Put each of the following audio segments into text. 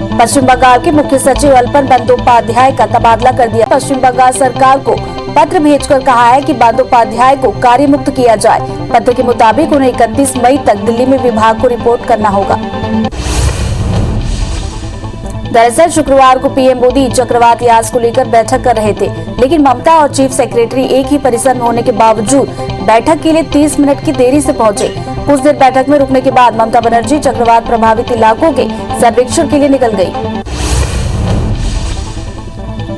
पश्चिम बंगाल के मुख्य सचिव अल्पन बंदोपाध्याय का तबादला कर दिया। पश्चिम बंगाल सरकार को पत्र भेजकर कहा है कि बंदोपाध्याय को कार्य मुक्त किया जाए। पत्र के मुताबिक उन्हें 31 मई तक दिल्ली में विभाग को रिपोर्ट करना होगा। दरअसल शुक्रवार को पीएम मोदी चक्रवात यास को लेकर बैठक कर रहे थे, लेकिन ममता और चीफ सेक्रेटरी एक ही परिसर में होने के बावजूद बैठक के लिए 30 मिनट की देरी से पहुंचे। कुछ देर बैठक में रुकने के बाद ममता बनर्जी चक्रवात प्रभावित इलाकों के सर्वेक्षण के लिए निकल गई।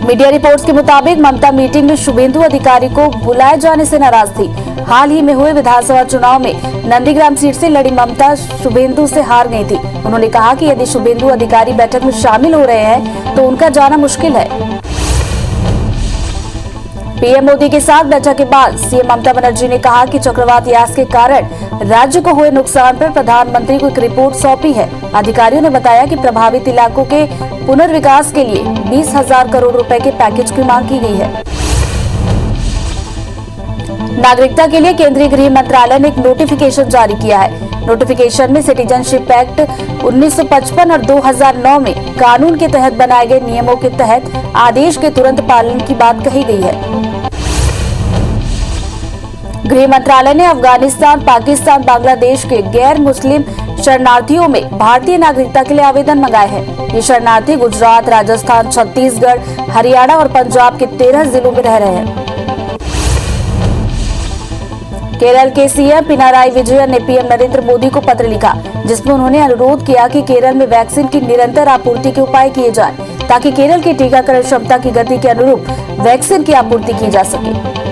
मीडिया रिपोर्ट्स के मुताबिक ममता मीटिंग में शुभेंदु अधिकारी को बुलाए जाने से नाराज थी। हाल ही में हुए विधानसभा चुनाव में नंदीग्राम सीट से लड़ी ममता शुभेंदु से हार गई थी। उन्होंने कहा कि यदि शुभेंदु अधिकारी बैठक में शामिल हो रहे हैं तो उनका जाना मुश्किल है। पीएम मोदी के साथ बैठक के बाद सीएम ममता बनर्जी ने कहा कि चक्रवात यास के कारण राज्य को हुए नुकसान पर प्रधानमंत्री को एक रिपोर्ट सौंपी है। अधिकारियों ने बताया कि प्रभावित इलाकों के पुनर्विकास के लिए 20,000 करोड़ रुपए के पैकेज की मांग की गई है। नागरिकता के लिए केंद्रीय गृह मंत्रालय ने एक नोटिफिकेशन जारी किया है। नोटिफिकेशन में सिटीजनशिप एक्ट 1955 और 2009 में कानून के तहत बनाए गए नियमों के तहत आदेश के तुरंत पालन की बात कही गई है। गृह मंत्रालय ने अफगानिस्तान, पाकिस्तान, बांग्लादेश के गैर मुस्लिम शरणार्थियों में भारतीय नागरिकता के लिए आवेदन मंगाए हैं। ये शरणार्थी गुजरात, राजस्थान, छत्तीसगढ़, हरियाणा और पंजाब के 13 जिलों में रह रहे हैं। केरल के सीएम पिनाराई विजयन ने पीएम नरेंद्र मोदी को पत्र लिखा, जिसमें उन्होंने अनुरोध किया कि केरल में वैक्सीन की निरंतर आपूर्ति के उपाय किए जाएं, ताकि केरल की टीकाकरण क्षमता की गति के अनुरूप वैक्सीन की आपूर्ति की जा सके।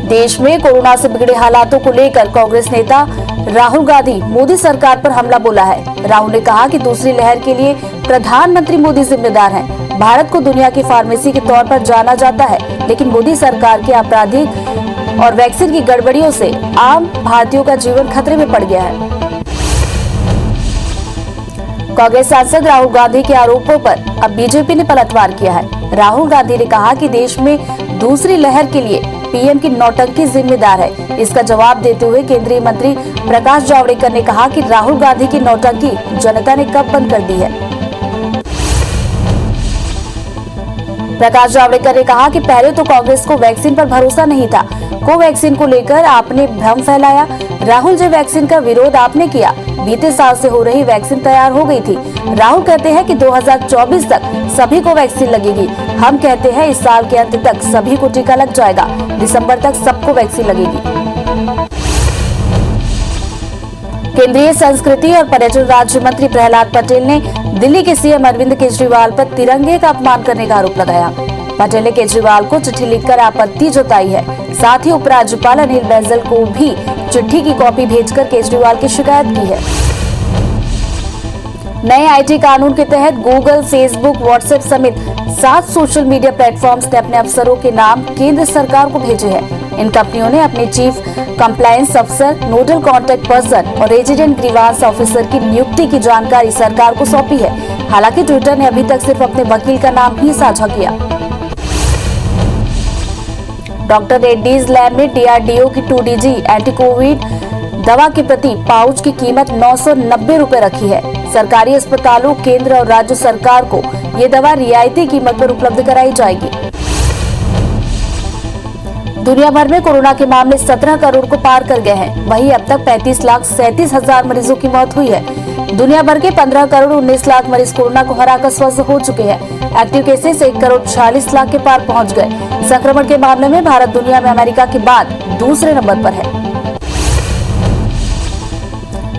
देश में कोरोना से बिगड़े हालातों को लेकर कांग्रेस नेता राहुल गांधी मोदी सरकार पर हमला बोला है। राहुल ने कहा कि दूसरी लहर के लिए प्रधानमंत्री मोदी जिम्मेदार हैं। भारत को दुनिया की फार्मेसी के तौर पर जाना जाता है, लेकिन मोदी सरकार के आपराधिक और वैक्सीन की गड़बड़ियों से आम भारतीयों का जीवन खतरे में पड़ गया है। कांग्रेस सांसद राहुल गांधी के आरोपों पर अब बीजेपी ने पलटवार किया है। राहुल गांधी ने कहा कि देश में दूसरी लहर के लिए पीएम की नौटंकी जिम्मेदार है। इसका जवाब देते हुए केंद्रीय मंत्री प्रकाश जावड़ेकर ने कहा कि राहुल गांधी की नौटंकी जनता ने कब बंद कर दी है। प्रकाश जावड़ेकर ने कहा कि पहले तो कांग्रेस को वैक्सीन पर भरोसा नहीं था। कोवैक्सीन को लेकर आपने भ्रम फैलाया। राहुल जी, वैक्सीन का विरोध आपने किया। बीते साल से हो रही वैक्सीन तैयार हो गई थी। राहुल कहते हैं कि 2024 तक सभी को वैक्सीन लगेगी। हम कहते हैं इस साल के अंत तक सभी को टीका लग जाएगा। दिसंबर तक सबको वैक्सीन लगेगी। केंद्रीय संस्कृति और पर्यटन राज्य मंत्री प्रहलाद पटेल ने दिल्ली के सीएम अरविंद केजरीवाल पर तिरंगे का अपमान करने का आरोप लगाया। पटेल ने केजरीवाल को चिट्ठी लिखकर आपत्ति जताई है। साथ ही उपराज्यपाल अनिल बैजल को भी चिट्ठी की कॉपी भेजकर केजरीवाल की शिकायत की है। नए आईटी कानून के तहत गूगल, फेसबुक, व्हाट्सएप समेत 7 सोशल मीडिया प्लेटफॉर्म्स ने अपने अफसरों के नाम केंद्र सरकार को भेजे हैं। इन कंपनियों ने अपने चीफ कंप्लायंस अफसर, नोडल कॉन्टैक्ट पर्सन और रेजिडेंट ग्रीवांस ऑफिसर की नियुक्ति की जानकारी सरकार को सौंपी है। हालांकि ट्विटर ने अभी तक सिर्फ अपने वकील का नाम ही साझा किया। डॉक्टर रेड्डीज लैब में डीआरडीओ की 2DG एंटी कोविड दवा की प्रति पाउच की कीमत 990 रुपए रखी है। सरकारी अस्पतालों, केंद्र और राज्य सरकार को ये दवा रियायती कीमत पर उपलब्ध कराई जाएगी। दुनिया भर में कोरोना के मामले 17 करोड़ को पार कर गए हैं। वहीं अब तक 35,37,000 मरीजों की मौत हुई है। दुनिया भर के 15 करोड़ 19 लाख मरीज कोरोना को हराकर स्वस्थ हो चुके हैं। एक्टिव केसेस 1 करोड़ 40 लाख के पार पहुंच गए। संक्रमण के मामले में भारत दुनिया में अमेरिका के बाद दूसरे नंबर पर है।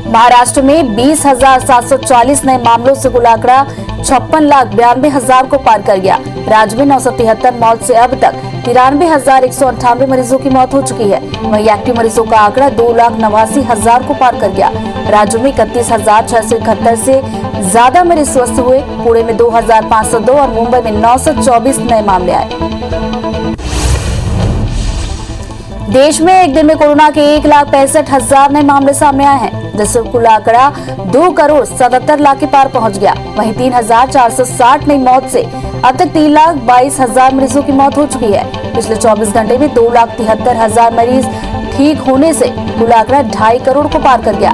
महाराष्ट्र में 20,740 नए मामलों से कुल आंकड़ा 56,92,000 को पार कर गया। राज्य में 973 मौत से अब तक 93,198 मरीजों की मौत हो चुकी है। वहीं एक्टिव मरीजों का आंकड़ा 2,89,000 को पार कर गया। राज्य में 31,671 से ज्यादा मरीज स्वस्थ हुए। पुणे में 2,502 और मुंबई में 924 नए मामले आए। देश में एक दिन में कोरोना के 1,65,000 नए मामले सामने आए हैं, जिससे कुल आंकड़ा 2 करोड़ 77 लाख के पार पहुंच गया। वहीं 3,460 नई मौत से अब तक 3,22,000 मरीजों की मौत हो चुकी है। पिछले 24 घंटे में 2,73,000 मरीज ठीक होने से कुल आंकड़ा 2.5 करोड़ को पार कर गया।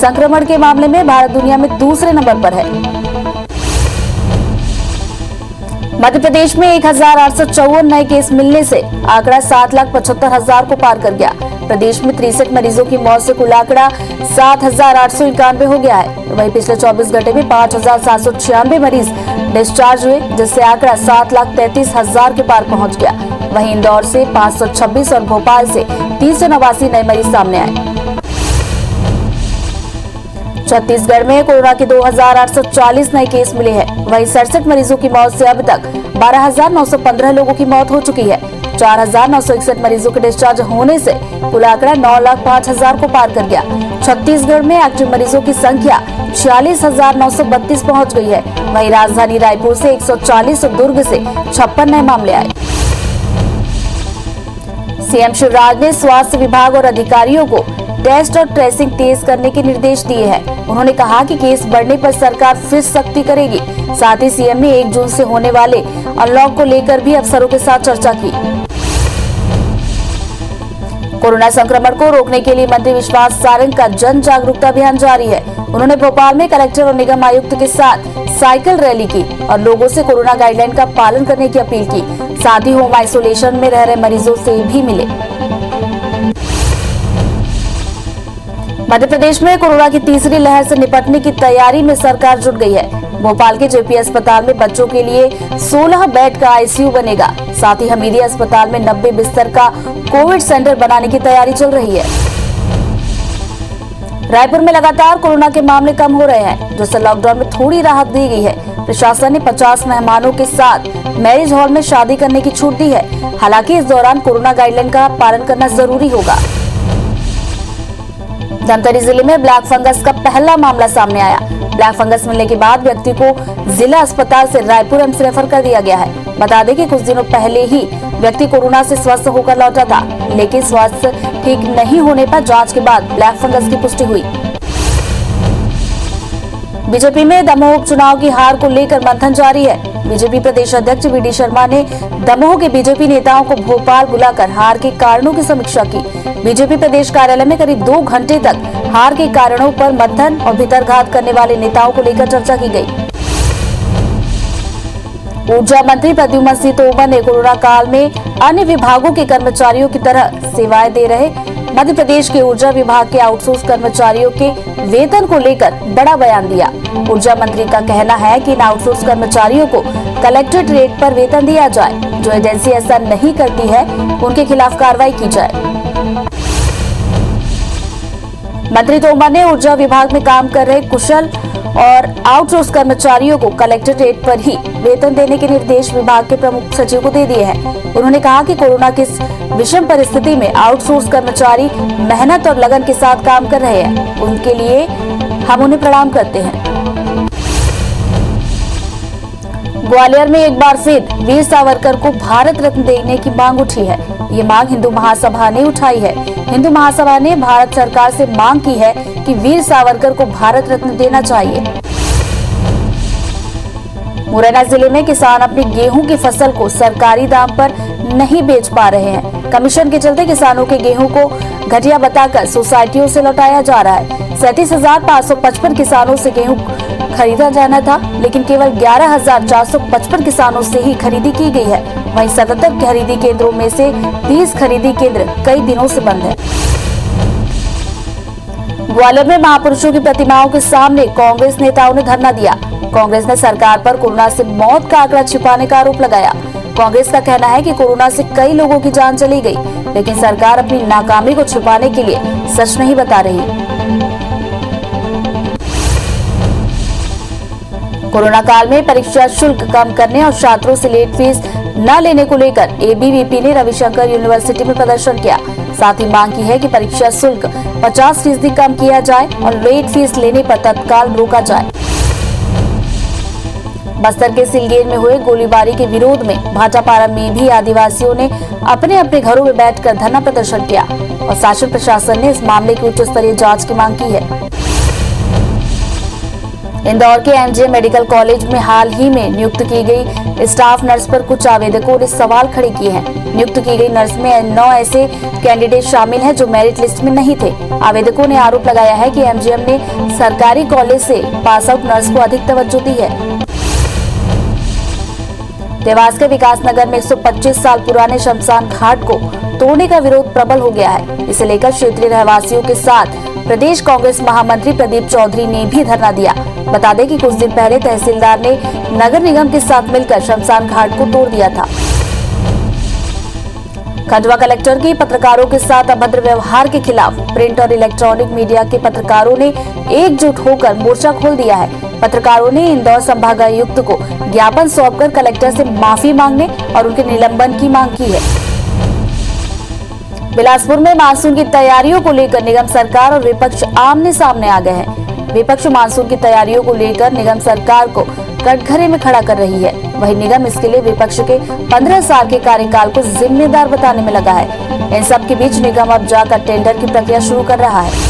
संक्रमण के मामले में भारत दुनिया में दूसरे नंबर पर है। मध्य प्रदेश में 1854 नए केस मिलने से आंकड़ा 7,75,000 को पार कर गया। प्रदेश में 63 मरीजों की मौत से कुल आंकड़ा 7,891 हो गया है। वहीं पिछले 24 घंटे में 5,796 मरीज डिस्चार्ज हुए, जिससे आंकड़ा 7,33,000 के पार पहुंच गया। वहीं इंदौर से 526 और भोपाल से 389 नए मरीज सामने आए। छत्तीसगढ़ में कोरोना के 2,840 नए केस मिले हैं। वहीं 67 मरीजों की मौत से अब तक 12,915 लोगों की मौत हो चुकी है। 4,961 मरीजों के डिस्चार्ज होने से कुल आंकड़ा 9,05,000 को पार कर गया। छत्तीसगढ़ में एक्टिव मरीजों की संख्या 46,932 पहुंच गई है। वहीं राजधानी रायपुर से 140 और दुर्ग से 56 नए मामले आए। सीएम शिवराज ने स्वास्थ्य विभाग और अधिकारियों को टेस्ट और ट्रेसिंग तेज करने के निर्देश दिए हैं। उन्होंने कहा कि केस बढ़ने पर सरकार फिर सख्ती करेगी। साथ ही सीएम ने 1 जून से होने वाले अनलॉक को लेकर भी अफसरों के साथ चर्चा की। कोरोना संक्रमण को रोकने के लिए मंत्री विश्वास सारंग का जन जागरूकता अभियान जारी है। उन्होंने भोपाल में कलेक्टर और निगम आयुक्त के साथ साइकिल रैली की और लोगों से कोरोना गाइडलाइन का पालन करने की अपील की। साथ ही होम आइसोलेशन में रह रहे मरीजों से भी मिले। मध्य प्रदेश में कोरोना की तीसरी लहर से निपटने की तैयारी में सरकार जुट गई है। भोपाल के जेपी अस्पताल में बच्चों के लिए 16 बेड का आईसीयू बनेगा। साथ ही हमीदिया अस्पताल में 90 बिस्तर का कोविड सेंटर बनाने की तैयारी चल रही है। रायपुर में लगातार कोरोना के मामले कम हो रहे हैं, जिससे लॉकडाउन में थोड़ी राहत दी गई है। प्रशासन ने 50 मेहमानों के साथ मैरिज हॉल में शादी करने की छूट दी है। हालांकि इस दौरान कोरोना गाइडलाइन का पालन करना जरूरी होगा। धमतरी जिले में ब्लैक फंगस का पहला मामला सामने आया। ब्लैक फंगस मिलने के बाद व्यक्ति को जिला अस्पताल से रायपुर एम्स रेफर कर दिया गया है। बता दें कि कुछ दिनों पहले ही व्यक्ति कोरोना से स्वस्थ होकर लौटा था, लेकिन स्वास्थ्य ठीक नहीं होने पर जांच के बाद ब्लैक फंगस की पुष्टि हुई। बीजेपी में दमोह उपचुनाव की हार को लेकर मंथन जारी है। बीजेपी प्रदेश अध्यक्ष वी.डी. शर्मा ने दमोह के बीजेपी नेताओं को भोपाल बुलाकर हार के कारणों की समीक्षा की। बीजेपी प्रदेश कार्यालय में करीब 2 घंटे तक हार के कारणों पर मंथन और भीतरघात करने वाले नेताओं को लेकर चर्चा की गई। ऊर्जा मंत्री प्रद्युम्न सिंह तोमर ने कोरोना काल में अन्य विभागों के कर्मचारियों की तरह सेवाएं दे रहे मध्य प्रदेश के ऊर्जा विभाग के आउटसोर्स कर्मचारियों के वेतन को लेकर बड़ा बयान दिया। ऊर्जा मंत्री का कहना है कि इन आउटसोर्स कर्मचारियों को कलेक्टेड रेट पर वेतन दिया जाए। जो एजेंसी ऐसा नहीं करती है, उनके खिलाफ कार्रवाई की जाए। मंत्री तोमर ने ऊर्जा विभाग में काम कर रहे कुशल और आउटसोर्स कर्मचारियों को कलेक्टेड रेट पर ही वेतन देने के निर्देश विभाग के प्रमुख सचिव को दे दिए हैं। उन्होंने कहा कि कोरोना की विषम परिस्थिति में आउटसोर्स कर्मचारी मेहनत और लगन के साथ काम कर रहे हैं। उनके लिए हम उन्हें प्रणाम करते हैं। ग्वालियर में एक बार फिर वीर सावरकर को भारत रत्न देने की मांग उठी है। ये मांग हिंदू महासभा ने उठाई है। हिंदू महासभा ने भारत सरकार से मांग की है कि वीर सावरकर को भारत रत्न देना चाहिए। मुरैना जिले में किसान अपनी गेहूं की फसल को सरकारी दाम पर नहीं बेच पा रहे हैं। कमीशन के चलते किसानों के गेहूं को घटिया बताकर सोसाइटियों से लौटाया जा रहा है। 37,555 किसानों से गेहूं खरीदा जाना था, लेकिन केवल 11,455 किसानों से ही खरीदी की गई है। वहीं 77 खरीदी केंद्रों में से 30 खरीदी केंद्र कई दिनों से बंद है। ग्वालियर में महापुरुषों की प्रतिमाओं के सामने कांग्रेस नेताओं ने धरना दिया। कांग्रेस ने सरकार पर कोरोना से मौत का आंकड़ा छिपाने का आरोप लगाया। कांग्रेस का कहना है कि कोरोना से कई लोगों की जान चली गई, लेकिन सरकार अपनी नाकामी को छिपाने के लिए सच नहीं बता रही। कोरोना काल में परीक्षा शुल्क कम करने और छात्रों से लेट फीस न लेने को लेकर एबीवीपी ने रविशंकर यूनिवर्सिटी में प्रदर्शन किया। साथ ही मांग की है कि परीक्षा शुल्क 50% कम किया जाए और लेट फीस लेने पर तत्काल रोका जाए। बस्तर के सिलगेर में हुए गोलीबारी के विरोध में भाटापारा में भी आदिवासियों ने अपने अपने घरों में बैठकर धरना प्रदर्शन किया और शासन प्रशासन ने इस मामले की उच्च स्तरीय जांच की मांग की है। इंदौर के एमजीएम मेडिकल कॉलेज में हाल ही में नियुक्त की गई स्टाफ नर्स पर कुछ आवेदकों ने सवाल खड़े किए हैं। नियुक्त की गई नर्स में 9 ऐसे कैंडिडेट शामिल हैं जो मेरिट लिस्ट में नहीं थे। आवेदकों ने आरोप लगाया है कि एमजीएम ने सरकारी कॉलेज से पास आउट नर्स को अधिक तवज्जो दी है। देवास के विकास नगर में 125 साल पुराने शमशान घाट को तोड़ने का विरोध प्रबल हो गया है। इसे लेकर क्षेत्रीय रहवासियों के साथ प्रदेश कांग्रेस महामंत्री प्रदीप चौधरी ने भी धरना दिया। बता दें कि कुछ दिन पहले तहसीलदार ने नगर निगम के साथ मिलकर शमशान घाट को तोड़ दिया था। खंडवा कलेक्टर की पत्रकारों के साथ अभद्र व्यवहार के खिलाफ प्रिंट और इलेक्ट्रॉनिक मीडिया के पत्रकारों ने एकजुट होकर मोर्चा खोल दिया है। पत्रकारों ने इंदौर संभागायुक्त को ज्ञापन सौंपकर कलेक्टर से माफी मांगने और उनके निलंबन की मांग की है। बिलासपुर में मानसून की तैयारियों को लेकर निगम सरकार और विपक्ष आमने सामने आ गए हैं। विपक्ष मानसून की तैयारियों को लेकर निगम सरकार को कटघरे में खड़ा कर रही है। वहीं निगम इसके लिए विपक्ष के 15 साल के कार्यकाल को जिम्मेदार बताने में लगा है। इन सब के बीच निगम अब जाकर टेंडर की प्रक्रिया शुरू कर रहा है।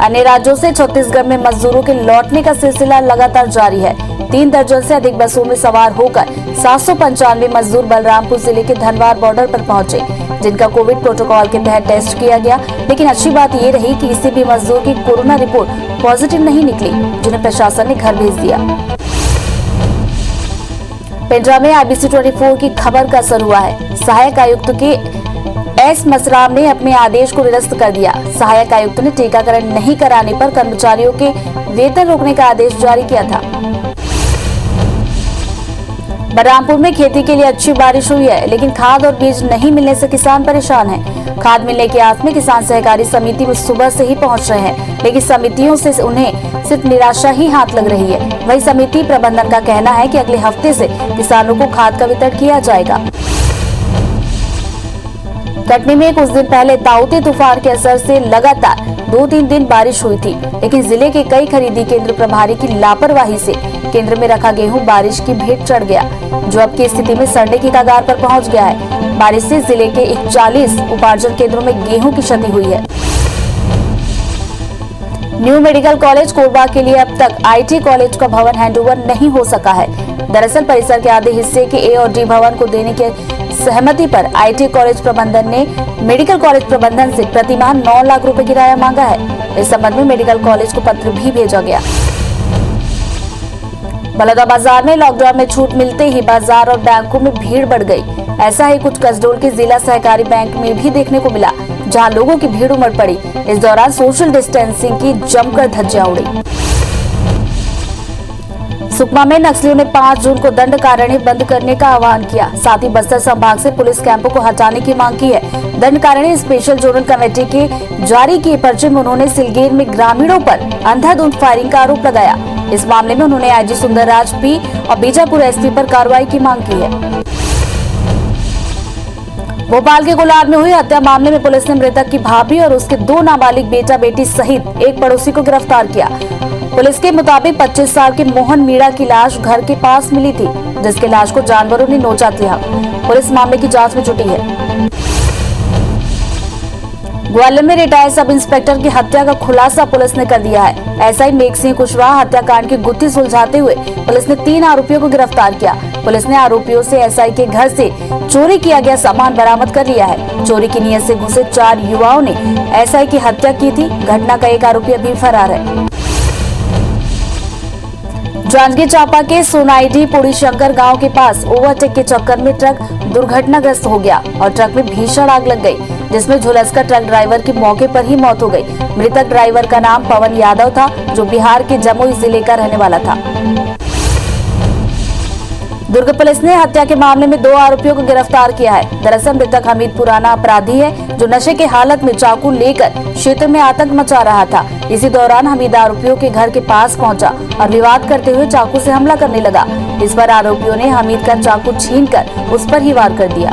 अन्य राज्यों से छत्तीसगढ़ में मजदूरों के लौटने का सिलसिला लगातार जारी है। 3 दर्जन से अधिक बसों में सवार होकर 795 मजदूर बलरामपुर जिले के धनवार बॉर्डर पर पहुंचे, जिनका कोविड प्रोटोकॉल के तहत टेस्ट किया गया। लेकिन अच्छी बात ये रही कि किसी भी मजदूर की कोरोना रिपोर्ट पॉजिटिव नहीं निकली, जिन्हें प्रशासन ने घर भेज दिया। पेंड्रा में IBC 24 की खबर का असर हुआ है। सहायक आयुक्त के एस मसराम ने अपने आदेश को निरस्त कर दिया। सहायक आयुक्त ने टीकाकरण नहीं कराने पर कर्मचारियों के वेतन रोकने का आदेश जारी किया था। बलरामपुर में खेती के लिए अच्छी बारिश हुई है, लेकिन खाद और बीज नहीं मिलने से किसान परेशान हैं। खाद मिलने की आस में किसान सहकारी समिति में सुबह से ही पहुंच रहे हैं, लेकिन समितियों से उन्हें सिर्फ निराशा ही हाथ लग रही है। वही समिति प्रबंधन का कहना है कि अगले हफ्ते से किसानों को खाद का वितरण किया जाएगा। कटनी में कुछ दिन पहले ताउते तूफान के असर से लगातार 2-3 दिन बारिश हुई थी, लेकिन जिले के कई खरीदी केंद्र प्रभारी की लापरवाही से केंद्र में रखा गेहूं बारिश की भेंट चढ़ गया, जो अब की स्थिति में सड़ने की कगार पर पहुंच गया है। बारिश से जिले के 41 उपार्जन केंद्रों में गेहूं की क्षति हुई है। न्यू मेडिकल कॉलेज कोरबा के लिए अब तक IT कॉलेज का भवन हैंडओवर नहीं हो सका है। दरअसल परिसर के आधे हिस्से के A और D भवन को देने के सहमति पर IT कॉलेज प्रबंधन ने मेडिकल कॉलेज प्रबंधन से प्रतिमाह 9 लाख रुपए किराया मांगा है। इस संबंध में मेडिकल कॉलेज को पत्र भी भेजा गया। बलौदा बाजार में लॉकडाउन में छूट मिलते ही बाजार और बैंकों में भीड़ बढ़ गई। ऐसा ही कुछ कसडोल के जिला सहकारी बैंक में भी देखने को मिला, जहां लोगों की भीड़ उमड़ पड़ी। इस दौरान सोशल डिस्टेंसिंग की जमकर धज्जियां उड़ी। सुकमा में नक्सलियों ने 5 जून को दंड कारण्य बंद करने का आह्वान किया। साथ ही बस्तर संभाग से पुलिस कैंपों को हटाने की मांग की है। दंड कारण्य स्पेशल जोनल कमेटी के जारी किए पर्चे में उन्होंने सिलगेर में ग्रामीणों पर अंधाधुंध फायरिंग का आरोप लगाया। इस मामले में उन्होंने IG सुंदरराज P और बीजापुर SP पर कार्रवाई की मांग की है। भोपाल के कोलार में हुई हत्या मामले में पुलिस ने मृतक की भाभी और उसके 2 नाबालिग बेटा बेटी सहित एक पड़ोसी को गिरफ्तार किया। पुलिस के मुताबिक 25 साल के मोहन मीणा की लाश घर के पास मिली थी, जिसके लाश को जानवरों ने नोचा लिया। पुलिस मामले की जांच में जुटी है। ग्वालियर में रिटायर्ड सब इंस्पेक्टर की हत्या का खुलासा पुलिस ने कर दिया है। एसआई मेघ सिंह कुशवाहा हत्याकांड की गुत्थी सुलझाते हुए पुलिस ने 3 आरोपियों को गिरफ्तार किया। पुलिस ने आरोपियों से एसआई के घर से चोरी किया गया सामान बरामद कर लिया है। चोरी की नीयत से घुसे 4 युवाओं ने एसआई की हत्या की थी। घटना का एक आरोपी अभी फरार है। जांजगीर चांपा के सोनाईडी पुड़ी शंकर गांव के पास ओवरटेक के चक्कर में ट्रक दुर्घटनाग्रस्त हो गया और ट्रक में भीषण आग लग गई, जिसमें झुलसकर ट्रक ड्राइवर की मौके पर ही मौत हो गई। मृतक ड्राइवर का नाम पवन यादव था, जो बिहार के जमुई जिले का रहने वाला था। दुर्ग पुलिस ने हत्या के मामले में 2 आरोपियों को गिरफ्तार किया है। दरअसल मृतक हमीद पुराना अपराधी है, जो नशे के हालत में चाकू लेकर क्षेत्र में आतंक मचा रहा था। इसी दौरान हमीद आरोपियों के घर के पास पहुंचा और विवाद करते हुए चाकू से हमला करने लगा। इस पर आरोपियों ने हमीद का चाकू छीनकर उस पर ही वार कर दिया।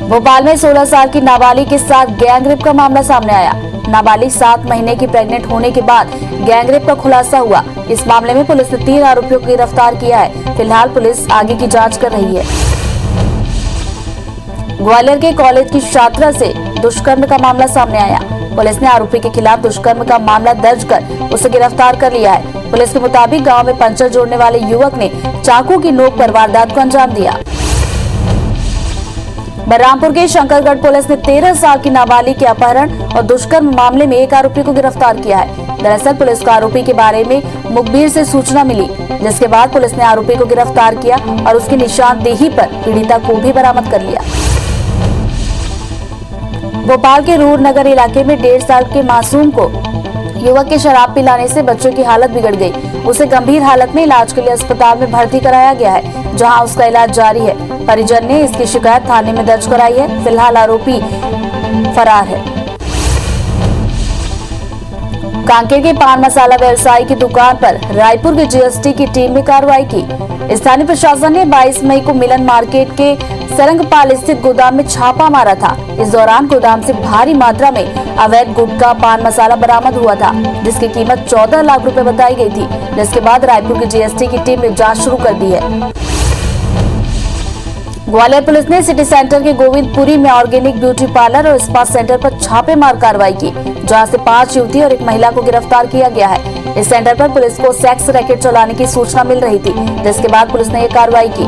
भोपाल में 16 साल की नाबालिग के साथ गैंगरेप का मामला सामने आया। नाबालिग 7 महीने की प्रेग्नेंट होने के बाद गैंगरेप का खुलासा हुआ। इस मामले में पुलिस ने 3 आरोपियों को गिरफ्तार किया है। फिलहाल पुलिस आगे की जांच कर रही है। ग्वालियर के कॉलेज की छात्रा से दुष्कर्म का मामला सामने आया। पुलिस ने आरोपी के खिलाफ दुष्कर्म का मामला दर्ज कर उसे गिरफ्तार कर लिया है। पुलिस के मुताबिक गांव में पंचर जोड़ने वाले युवक ने चाकू की नोक पर वारदात को अंजाम दिया। बलरामपुर के शंकरगढ़ पुलिस ने 13 साल की नाबालिग के अपहरण और दुष्कर्म मामले में एक आरोपी को गिरफ्तार किया है। दरअसल पुलिस को आरोपी के बारे में मुखबिर से सूचना मिली, जिसके बाद पुलिस ने आरोपी को गिरफ्तार किया और उसकी निशानदेही पर पीड़िता को भी बरामद कर लिया। भोपाल के रूर नगर इलाके में 1.5 साल के मासूम को युवक के शराब पिलाने से बच्चों की हालत बिगड़ गई। उसे गंभीर हालत में इलाज के लिए अस्पताल में भर्ती कराया गया है, जहां उसका इलाज जारी है। परिजन ने इसकी शिकायत थाने में दर्ज कराई है। फिलहाल आरोपी फरार है। कांकेर के पान मसाला व्यवसायी की दुकान पर रायपुर के जीएसटी की टीम ने कार्रवाई की। स्थानीय प्रशासन ने 22 मई को मिलन मार्केट के सरंगपाल स्थित गोदाम में छापा मारा था। इस दौरान गोदाम से भारी मात्रा में अवैध गुटखा पान मसाला बरामद हुआ था, जिसकी कीमत 14 लाख रुपए बताई गई थी। जिसके बाद रायपुर की जीएसटी की टीम ने जांच शुरू कर दी है। ग्वालियर पुलिस ने सिटी सेंटर के गोविंदपुरी में ऑर्गेनिक ब्यूटी पार्लर और स्पा सेंटर पर छापेमार कार्रवाई की, जहां से 5 युवती और एक महिला को गिरफ्तार किया गया है। इस सेंटर पर पुलिस को सेक्स रैकेट चलाने की सूचना मिल रही थी, जिसके बाद पुलिस ने यह कार्रवाई की।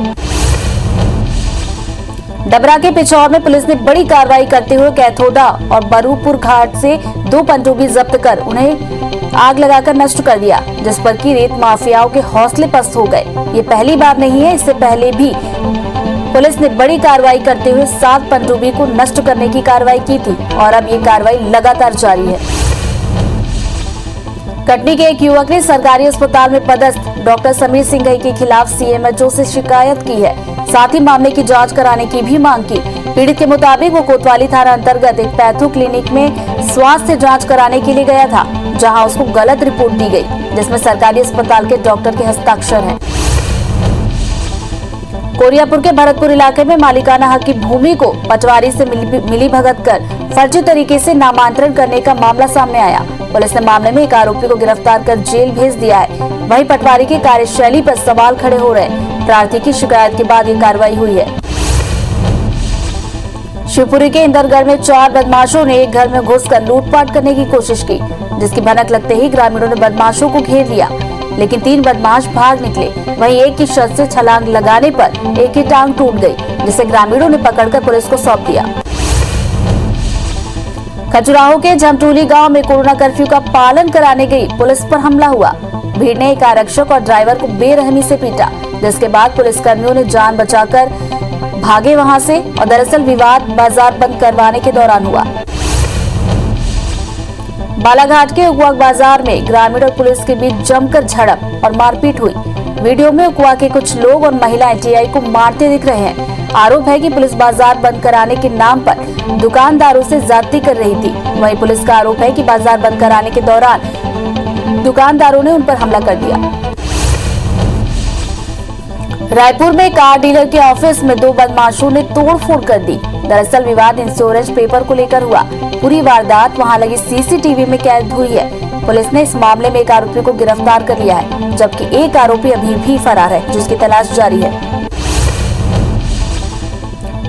डबरा के पिछौर में पुलिस ने बड़ी कार्रवाई करते हुए कैथोदा और बरूपुर घाट से 2 पनडुब्बी जब्त कर उन्हें आग लगाकर नष्ट कर दिया, जिस पर कि रेत माफियाओं के हौसले पस्त हो गए। ये पहली बार नहीं है, इससे पहले भी पुलिस ने बड़ी कार्रवाई करते हुए 7 पनडुब्बी को नष्ट करने की कार्रवाई की थी और अब ये कार्रवाई लगातार जारी है। कटनी के एक युवक ने सरकारी अस्पताल में पदस्थ डॉक्टर समीर सिंघई के खिलाफ सीएमएचओ से शिकायत की है। साथ ही मामले की जांच कराने की भी मांग की। पीड़ित के मुताबिक वो कोतवाली थाना अंतर्गत एक पैथो क्लिनिक में स्वास्थ्य जांच कराने के लिए गया था, जहां उसको गलत रिपोर्ट दी गई, जिसमें सरकारी अस्पताल के डॉक्टर के हस्ताक्षर हैं। कोरियापुर के भरतपुर इलाके में मालिकाना हक की भूमि को पटवारी से मिली भगत कर फर्जी तरीके से नामांतरण करने का मामला सामने आया। पुलिस ने मामले में एक आरोपी को गिरफ्तार कर जेल भेज दिया है। वहीं पटवारी की कार्यशैली पर सवाल खड़े हो रहे हैं। प्रार्थी की शिकायत के बाद ये कार्रवाई हुई है। शिवपुरी के इंदरगढ़ में 4 बदमाशों ने एक घर में घुसकर लूटपाट करने की कोशिश की, जिसकी भनक लगते ही ग्रामीणों ने बदमाशों को घेर लिया, लेकिन 3 बदमाश भाग निकले। वहीं एक की छत से छलांग लगाने पर एक की टांग टूट गई, जिसे ग्रामीणों ने पकड़कर पुलिस को सौंप दिया। खजुराहो के झमटूली गांव में कोरोना कर्फ्यू का पालन कराने गई पुलिस पर हमला हुआ। भीड़ ने एक आरक्षक और ड्राइवर को बेरहमी से पीटा, जिसके बाद पुलिसकर्मियों ने जान बचाकर भागे वहां से। और दरअसल विवाद बाजार बंद करवाने के दौरान हुआ। बालाघाट के उकुआ बाजार में ग्रामीण और पुलिस के बीच जमकर झड़प और मारपीट हुई। वीडियो में उकुआ के कुछ लोग और महिलाएं टीआई को मारते दिख रहे हैं। आरोप है कि पुलिस बाजार बंद कराने के नाम पर दुकानदारों से ज्यादती कर रही थी। वहीं पुलिस का आरोप है कि बाजार बंद कराने के दौरान दुकानदारों ने उन पर हमला कर दिया। रायपुर में कार डीलर के ऑफिस में 2 बदमाशों ने तोड़फोड़ कर दी। दरअसल विवाद इंश्योरेंस पेपर को लेकर हुआ। पूरी वारदात वहां लगी सीसीटीवी में कैद हुई है। पुलिस ने इस मामले में एक आरोपी को गिरफ्तार कर लिया है, जबकि एक आरोपी अभी भी फरार है, जिसकी तलाश जारी है।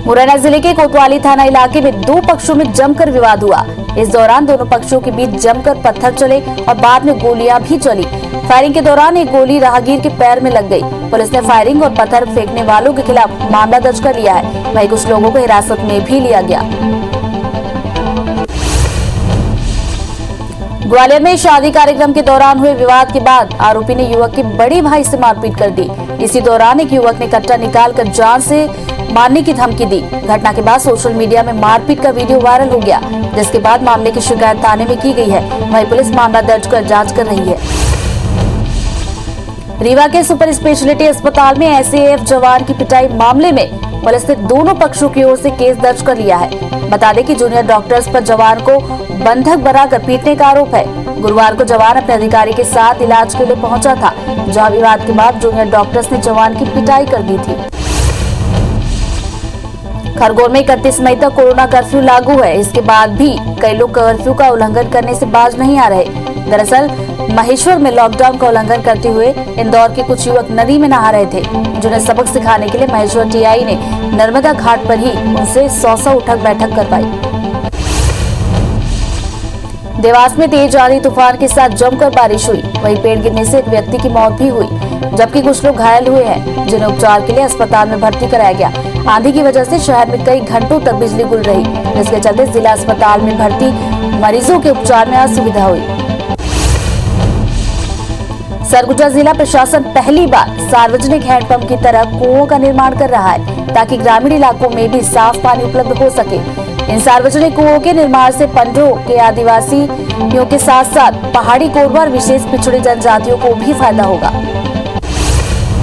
मुरैना जिले के कोतवाली थाना इलाके में 2 पक्षों में जमकर विवाद हुआ। इस दौरान दोनों पक्षों के बीच जमकर पत्थर चले और बाद में गोलियां भी चली। फायरिंग के दौरान एक गोली राहगीर के पैर में लग गई। पुलिस ने फायरिंग और पत्थर फेंकने वालों के खिलाफ मामला दर्ज कर लिया है। वहीं कुछ लोगों को हिरासत में भी लिया गया। ग्वालियर में शादी कार्यक्रम के दौरान हुए विवाद के बाद आरोपी ने युवक के बड़े भाई से मारपीट कर दी। इसी दौरान एक युवक ने कट्टा निकालकर जान से मारने की धमकी दी। घटना के बाद सोशल मीडिया में मारपीट का वीडियो वायरल हो गया, जिसके बाद मामले की शिकायत थाने में की गई है। वहीं पुलिस मामला दर्ज कर जांच कर रही है। रीवा के सुपर स्पेशलिटी अस्पताल में एसएएफ जवान की पिटाई मामले में पुलिस ने दोनों पक्षों की ओर से केस दर्ज कर लिया है। बता दें कि जूनियर डॉक्टर्स पर जवान को बंधक बनाकर पीटने का आरोप है। गुरुवार को जवान अपने अधिकारी के साथ इलाज के लिए पहुंचा था, जहां विवाद के बाद जूनियर डॉक्टर्स ने जवान की पिटाई कर दी थी। खरगोन में 31 मई तक कोरोना कर्फ्यू लागू है। इसके बाद भी कई लोग कर्फ्यू का उल्लंघन करने से बाज नहीं आ रहे। दरअसल महेश्वर में लॉकडाउन का उल्लंघन करते हुए इंदौर के कुछ युवक नदी में नहा रहे थे, जिन्हें सबक सिखाने के लिए महेश्वर टीआई ने नर्मदा घाट पर ही उनसे 100 उठक बैठक करवाई। देवास में तेज आंधी तूफान के साथ जमकर बारिश हुई। वहीं पेड़ गिरने से एक व्यक्ति की मौत भी हुई, जबकि कुछ लोग घायल हुए हैं, जिन्हें उपचार के लिए अस्पताल में भर्ती कराया गया। आंधी की वजह से शहर में कई घंटों तक बिजली गुल रही, जिसके चलते जिला अस्पताल में भर्ती मरीजों के उपचार में असुविधा हुई। सरगुजा जिला प्रशासन पहली बार सार्वजनिक हैंडपंप की तरह कुओं का निर्माण कर रहा है, ताकि ग्रामीण इलाकों में भी साफ पानी उपलब्ध हो सके। इन सार्वजनिक कुओं के निर्माण से पंडों के आदिवासियों के साथ साथ पहाड़ी कोरबा और विशेष पिछड़ी जनजातियों को भी फायदा होगा।